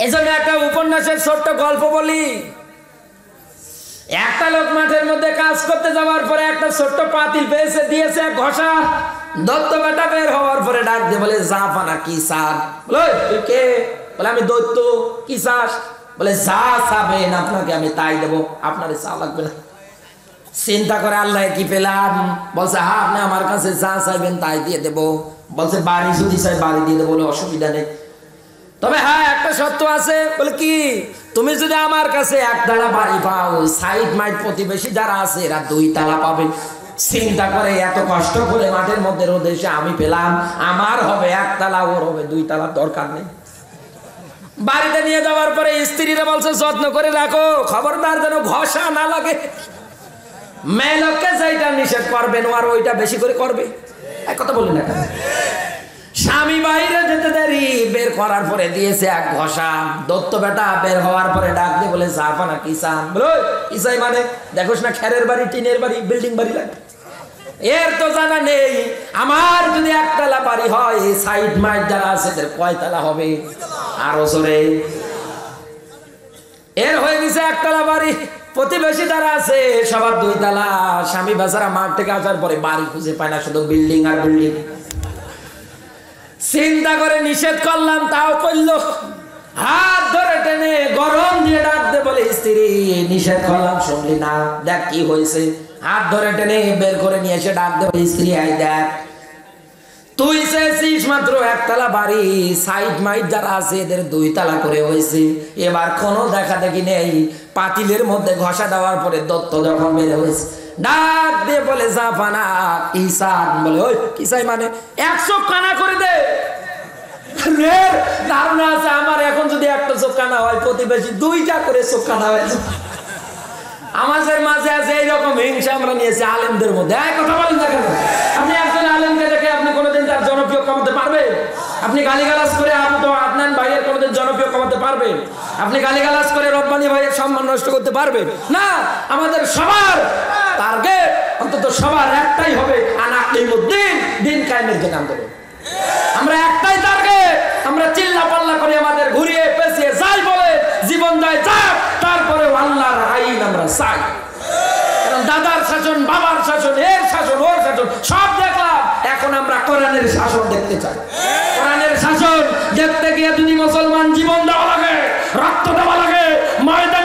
এজন্য একটা উপন্যাসের ছোট্ট গল্প বলি। একটা লোক মাঠের মধ্যে কাজ করতে যাওয়ার পরে একটা ছোট্ট পাতিল পেয়েছে, দিয়েছে এক ঘষা। দৈত্য বেটা বের হওয়ার পরে ডাক দিয়ে বলে, জাফানা কি চান? বলে তুই কে? বলে আমি দৈত্য। কি চাস? বলে যা চাবেন আপনাকে আমি তাই দেবো, আপনার চা লাগবে না। চিন্তা করে আল্লাহ কি পেলাম? বলছে হ্যাঁ আপনি আমার কাছে যা চাইবেন তাই দিয়ে দেবো। বলছে বাড়ি যদি চাই বাড়ি দিয়ে দেবো, বলে অসুবিধা নেই, তবে হ্যাঁ একটা শর্ত আছে। বলে কি? তুমি যদি আমার কাছে একতলা বাড়ি পাও, সাইড মাইড প্রতিবেশী যারা আছে এরা 2 তালা পাবে। চিন্তা করে এত কষ্ট করে মাঠের মধ্যে রোদে এসে আমি পেলাম, আমার হবে 1 তালা, ওর হবে 2 তালা, দরকার নেই। বাড়িতে নিয়ে যাওয়ার পরে স্ত্রীরা বলছে যত্ন করে রাখো, খবরদার যেন ঘষা না লাগে। মেয়ে লোককে যেটা নিষেধ করবেন আর ওইটা বেশি করে করবে। এক কথা বললেন না? স্বামী বাইরে যেতে দেরি, বের করার পরে দিয়েছে এক ঘষা। দত্ত বেটা বের হওয়ার পরে ডাক দিয়ে বলে জাফানা কি চান? বলো কি চাই মানে? দেখোস না খেরের বাড়ি, টিনের বাড়ি, বিল্ডিং বাড়ি লাগে, এর তো জানা নেই। আমার যদি 1 তালা বাড়ি হয়, সাইড মাইড যারা আছে এদের কয় তালা হবে? আরো জোরে। এর হয়ে গেছে 1 তালা বাড়ি। প্রতিবেশী যারা আছে সবার 2 তালা। স্বামী বেচারা মাঠ থেকে আসার পরে বাড়ি খুঁজে পায় না, শুধু বিল্ডিং আর বিল্ডিং। চিন্তা করে নিষেধ করলাম, তাও করলো। হাত ধরে টেনে গরম দিয়ে ডাক দে বলে স্ত্রী, নিষেধ করলাম শুনলি না, দেখ কি হয়েছে। হাত ধরে টেনে বের করে নিয়ে এসে ডাক দে বলে স্ত্রী, আই দেখ তুই চেয়েছিস মাত্র 1 তালা বাড়ি, সাইড মাইড যারা আছে এদের 2 তালা করে হয়েছে। এবার কোনো দেখা দেখি নেই। পাতিলের মধ্যে ঘষা দেওয়ার পরে দত্ত যখন বেড়ে হয়েছে, ডাক দিয়ে বলে জাফানা ইসান। বলে ওই কি চাই মানে? 1 চোখ কানা করে দে। ধারণা আছে আমার এখন যদি 1টা চোখ কানা হয়, প্রতিবেশী 2টা করে চোখ কানা হয়েছে। আমাদের মাঝে আছে এইরকম হিংসা আমরা নিয়েছি আলেমদের মধ্যে। কথা বলেন না কেন? আপনি একজন আলেমকে দেখে আপনি কোনোদিন তার জনপ্রিয় কমাতে পারবেন? আপনি গালিগালাজ করে আদনান ভাইয়ের কোনোদিন জনপ্রিয় কমাতে পারবেন? আপনি গালিগালাজ করে রব্বানী ভাইয়ের সম্মান নষ্ট করতে পারবেন না। আমাদের সবার টার্গেট, অন্তত সবার একটাই হবে, আনাকিমুদ্দিন, দিন কায়েমের জন্য আন্দোলন। আমরা একটাই টার্গেট। আমরা চিল্লা পাল্লা করে আমাদের ঘুরিয়ে পেঁচিয়ে যাই বলে জীবন যায় যাক, তারপরে আল্লাহর আইন আমরা চাই। কারণ দাদার শাসন, বাবার শাসন, এর শাসন, ওর শাসন সব দেখলাম, এখন আমরা কোরআনের শাসন দেখতে চাই। কোরআনের শাসন দেখতে গিয়ে যদি মুসলমান জীবন দেওয়া লাগে, রক্ত দেওয়া লাগে, ময়দান